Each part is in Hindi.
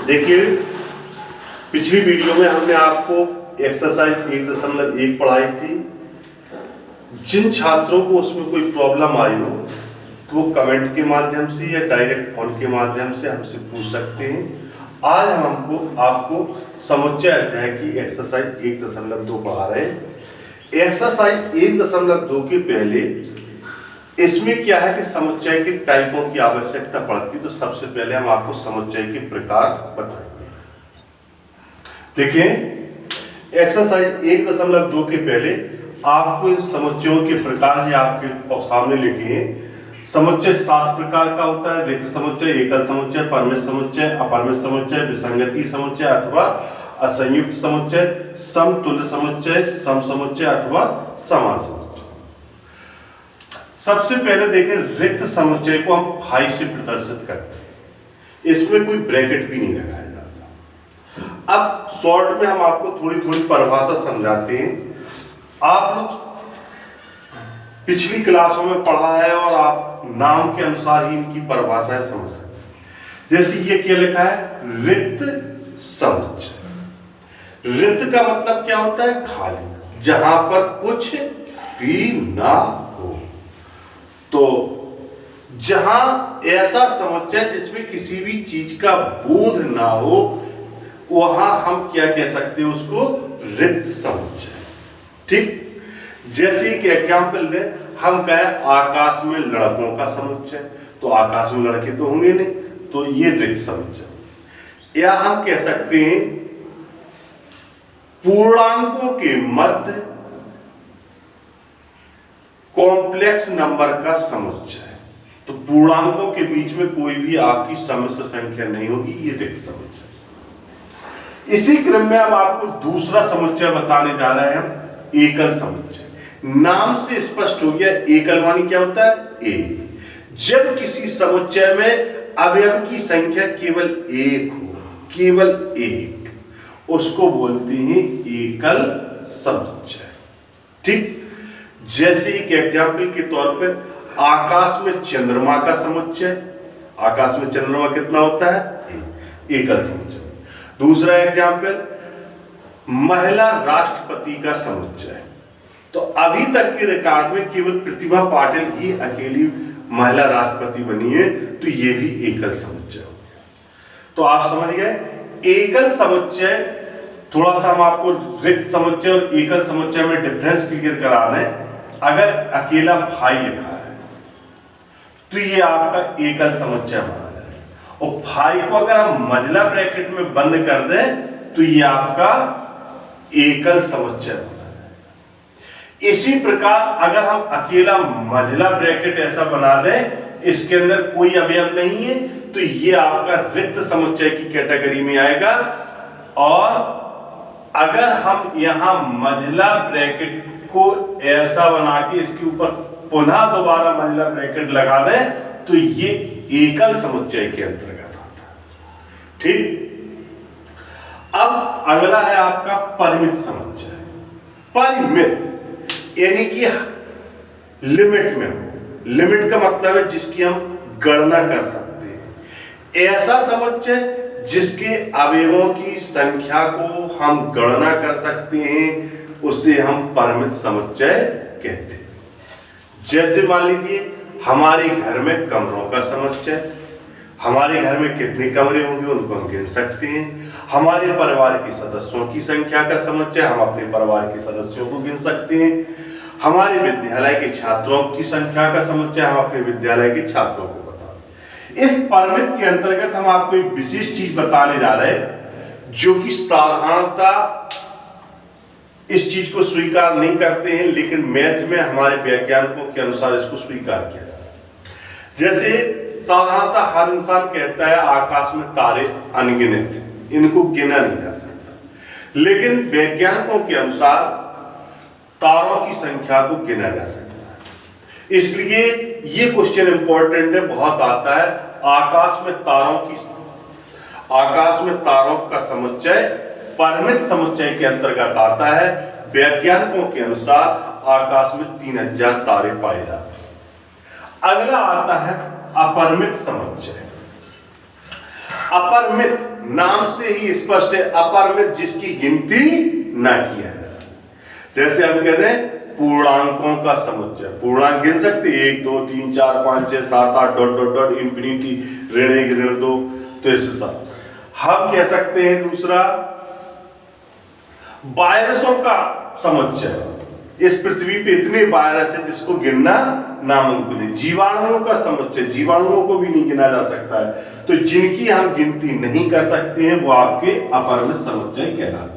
देखिए, पिछली वीडियो में हमने आपको एक्सरसाइज 1.1 पढ़ाई थी। जिन छात्रों को उसमें कोई प्रॉब्लम आई हो तो वो कमेंट के माध्यम से या डायरेक्ट फोन के माध्यम से हमसे पूछ सकते हैं। आज हम आपको समुच्चय अध्याय की एक्सरसाइज 1.2 पढ़ा रहे हैं। एक्सरसाइज 1.2 के पहले इसमें क्या है कि समुच्चय के टाइपों की आवश्यकता पड़ती है। तो सबसे पहले हम आपको समुच्चय के प्रकार बताएंगे। देखिए, एक्सरसाइज 1.2 के पहले आपको इन समुच्चयों के प्रकार आपके सामने लिखे हैं। समुच्चय 7 प्रकार का होता है। रिक्त समुच्चय, एकल समुच्चय, परमित समुच्चय, अपरमित समुच्चय, विसंगति समुच्चय अथवा असंयुक्त समुच्चय, समतुल्य समुच्चय, सम समुच्चय अथवा समान समुच्चय। सबसे पहले देखें, रिक्त समुच्चय को हम फाई से प्रदर्शित करते हैं। इसमें कोई ब्रैकेट भी नहीं लगाया जाता। अब शॉर्ट में हम आपको थोड़ी थोड़ी परिभाषा समझाते हैं। आप लोग पिछली क्लासों में पढ़ा है और आप नाम के अनुसार ही इनकी परिभाषाएं समझ सकते हैं। जैसे ये क्या लिखा है, रिक्त समुच्चय। रिक्त का मतलब क्या होता है? खाली, जहां पर कुछ भी ना हो। तो जहां ऐसा समुच्चय जिसमें किसी भी चीज का बोध ना हो, वहां हम क्या कह सकते हैं? उसको रिक्त समुच्चय। ठीक, जैसे एक एग्जाम्पल दे, हम कहें आकाश में लड़कों का समुच्चय, तो आकाश में लड़के तो होंगे नहीं, तो ये रिक्त समुच्चय। या हम कह सकते हैं पूर्णांकों के मध्य कॉम्प्लेक्स नंबर का समुच्चय। तो पूर्णांकों के बीच में कोई भी आपकी सम्मिश्र संख्या नहीं होगी, ये रिक्त समुच्चय। इसी क्रम में अब आपको दूसरा समुच्चय बताने जा रहे हैं हम, एकल समुच्चय। नाम से स्पष्ट हो गया, एकल मानी क्या होता है? एक। जब किसी समुच्चय में अवयव की संख्या केवल एक हो, केवल एक, उसको बोलते हैं एकल समुच्चय। ठीक, जैसे एक एग्जाम्पल के तौर पर आकाश में चंद्रमा का समुच्चय। आकाश में चंद्रमा कितना होता है? एकल समुच्चय। दूसरा एग्जाम्पल, महिला राष्ट्रपति का समुच्चय। तो अभी तक के रिकॉर्ड में केवल प्रतिभा पाटिल ही अकेली महिला राष्ट्रपति बनी है, तो ये भी एकल समुच्चय हो गया। तो आप समझ गए, एकल समुच्चय। थोड़ा सा हम आपको रिक्त समुच्चय और एकल समुच्चय में डिफरेंस क्लियर करा दें। अगर अकेला भाई लिखा है तो ये आपका एकल समुच्चय बना जाएगा, और भाई को अगर हम मझला ब्रैकेट में बंद कर दें तो ये आपका एकल समुच्चय बना जाएगा। इसी प्रकार अगर हम अकेला मझला ब्रैकेट ऐसा बना दें, इसके अंदर कोई अवयव नहीं है, तो ये आपका रिक्त समुच्चय की कैटेगरी में आएगा। और अगर हम यहां मझला ब्रैकेट को ऐसा बना के इसके ऊपर पुनः दोबारा मझला ब्रैकेट लगा दें, तो ये एकल समुच्चय के अंतर्गत आता है। ठीक, अब अगला है आपका परिमित समुच्चय। परिमित यानी कि लिमिट में हो। लिमिट का मतलब है जिसकी हम गणना कर सकते हैं। ऐसा समुच्चय जिसके अवयवों की संख्या को हम गणना कर सकते हैं, उसे हम परिमित समुच्चय कहते हैं। जैसे मान लीजिए हमारे घर में कमरों का समुच्चय। हमारे घर में कितने कमरे होंगे उनको हम गिन सकते हैं। हमारे परिवार के सदस्यों की संख्या का समुच्चय, हम अपने परिवार के सदस्यों को गिन सकते हैं। हमारे विद्यालय के छात्रों की संख्या का समुच्चय, हम अपने विद्यालय के छात्रों को बताते हैं। इस परिमित के अंतर्गत हम आपको एक विशेष चीज बताने जा रहे हैं, जो कि साधारणतः इस चीज को स्वीकार नहीं करते हैं, लेकिन मैथ में हमारे वैज्ञानिकों के अनुसार इसको स्वीकार किया जाता है। जैसे साधारणतः हर इंसान कहता है आकाश में तारे अनगिनत, इनको गिना नहीं जा सकता, लेकिन वैज्ञानिकों के अनुसार तारों की संख्या को गिना जा सकता है। इसलिए ये क्वेश्चन इंपॉर्टेंट है, बहुत आता है। आकाश में तारों का समुच्चय परिमित समुच्चय के अंतर्गत आता है। वैज्ञानिकों के अनुसार आकाश में 3000 तारे पाए जाते हैं। अगला आता है अपरिमित समुच्चय। अपरिमित नाम से ही स्पष्ट है, अपरिमित जिसकी गिनती ना किया जाए। जैसे हम कहते हैं पूर्णांकों का समुच्चय, पूर्णांक गिन सकते 1 2 3 4 5 6 7 8 डॉट डॉट डॉट इंफिनिटी, ऋण 1 ऋण 2, तो इसके साथ हम कह सकते हैं। दूसरा वायरसों का समुच्चय, इस पृथ्वी पे इतने वायरस है जिसको गिनना नामुमकिन है। जीवाणुओं का समुच्चय, जीवाणुओं को भी नहीं गिना जा सकता है, तो जिनकी हम गिनती नहीं कर सकते हैं वो आपके अपरिमित समुच्चय कहलाते हैं।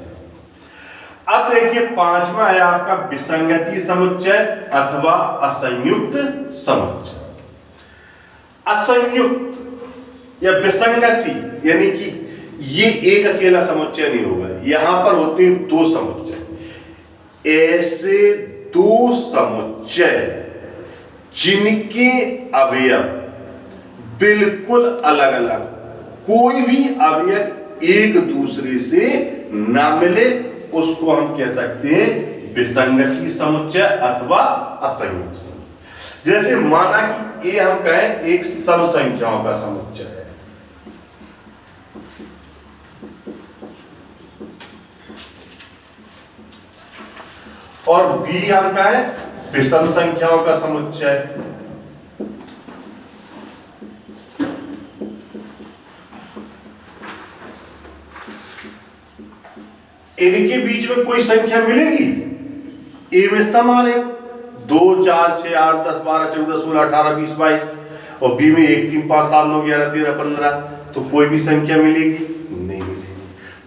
अब देखिए पांचवा है आपका विसंगति समुच्चय अथवा असंयुक्त समुच्चय। असंयुक्त या विसंगति यानी कि ये एक अकेला समुच्चय नहीं होगा, यहां पर होते हैं दो समुच्चय। ऐसे दो समुच्चय जिनके अवयव बिल्कुल अलग अलग, कोई भी अवयव एक दूसरे से ना मिले, उसको हम कह सकते हैं विसंगति समुच्चय अथवा असंयुक्त समुच्चय। जैसे माना कि ए हम कहें एक सम संख्याओं का समुच्चय है, और बी हम कहें विषम संख्याओं का समुच्चय। इनके बीच में कोई संख्या मिलेगी, ए में सम आ रहे 2 4 6 8 10 12 14 16 18 20 22, और बी में 1 3 5 7 9 11 13 15, तो कोई भी संख्या मिलेगी नहीं मिलेगी।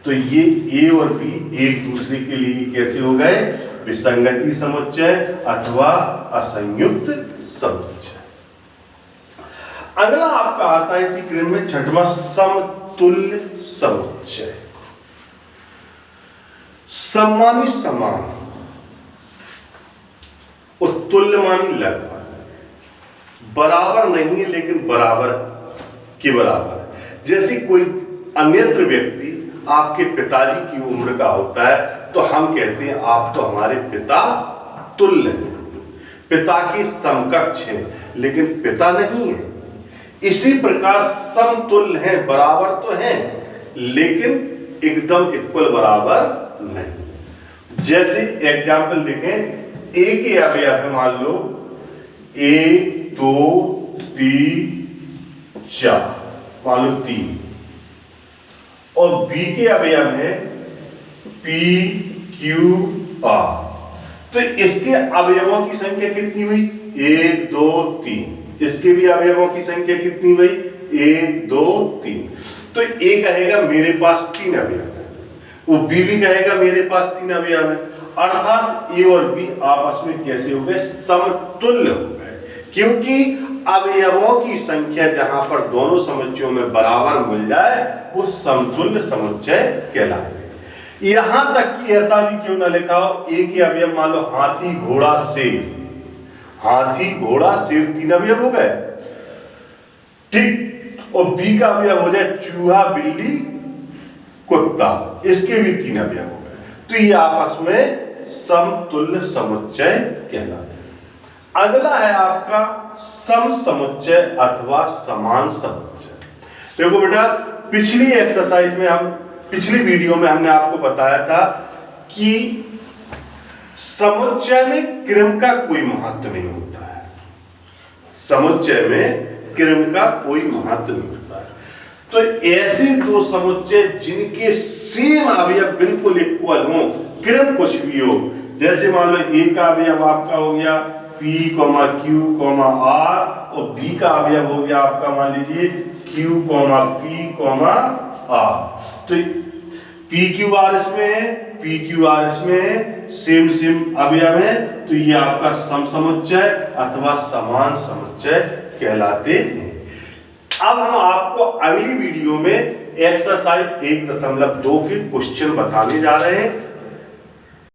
तो ये ए और बी एक दूसरे के लिए कैसे हो गए, विसंगति समुच्चय अथवा असंयुक्त समुच्चय। अगला आपका आता है इसी क्रम में छठवां समतुल्य समुच्चय। सम्मानी समान और तुल्य मानी लगभग, बराबर नहीं है लेकिन बराबर के बराबर है। जैसे कोई अन्यत्र व्यक्ति आपके पिताजी की उम्र का होता है तो हम कहते हैं आप तो हमारे पिता तुल्य हैं, पिता के समकक्ष हैं, लेकिन पिता नहीं है। इसी प्रकार समतुल्य है, बराबर तो हैं लेकिन एकदम इक्वल बराबर नहीं। जैसे एग्जाम्पल देखें, ए के अवयव है मान लो 1 2 3 4, मान लो 3, और बी के अवयव है P Q R, तो इसके अवयवों की संख्या कितनी हुई 1 2 3, इसके भी अवयवों की संख्या कितनी हुई 1 2 3। तो ए कहेगा मेरे पास 3 अवयव है, वो बी भी कहेगा मेरे पास 3 अवयव है, अर्थात ए और बी आपस में कैसे हो गए, समतुल्य हो गए, क्योंकि अवयवों की संख्या जहां पर दोनों समुच्चयों में बराबर मिल जाए वो समतुल्य समुच्चय कहलाते हैं। यहां तक कि ऐसा भी क्यों ना लिखा हो, ए के अवयव मान लो हाथी घोड़ा शेर, हाथी घोड़ा शेर 3 अवयव हो गए, ठीक, और बी का अवयव हो जाए चूहा बिल्ली कुत्ता, इसके भी 3 अवयव हो गए, तो ये आपस में समतुल्य समुच्चय कहलाते हैं। अगला है आपका सम समुच्चय अथवा समान समुच्चय। देखो बेटा, पिछली एक्सरसाइज में पिछली वीडियो में हमने आपको बताया था कि समुच्चय में क्रम का कोई महत्व नहीं होता है, समुच्चय में क्रम का कोई महत्व नहीं होता है। तो ऐसे दो समुच्चय जिनके सेम अवयव बिल्कुल इक्वल हो, क्रम कुछ भी हो, जैसे मान लो ए का अवयव आपका हो गया P, Q, R, और B का अवयव हो गया आपका मान लीजिए Q, P, R, तो PQR इसमें है, PQR इसमें है, सेम अवयव है, तो ये आपका सम समुच्चय अथवा समान समुच्चय कहलाते हैं। अब हम आपको अगली वीडियो में एक्सरसाइज 1.2 के क्वेश्चन बताने जा रहे हैं।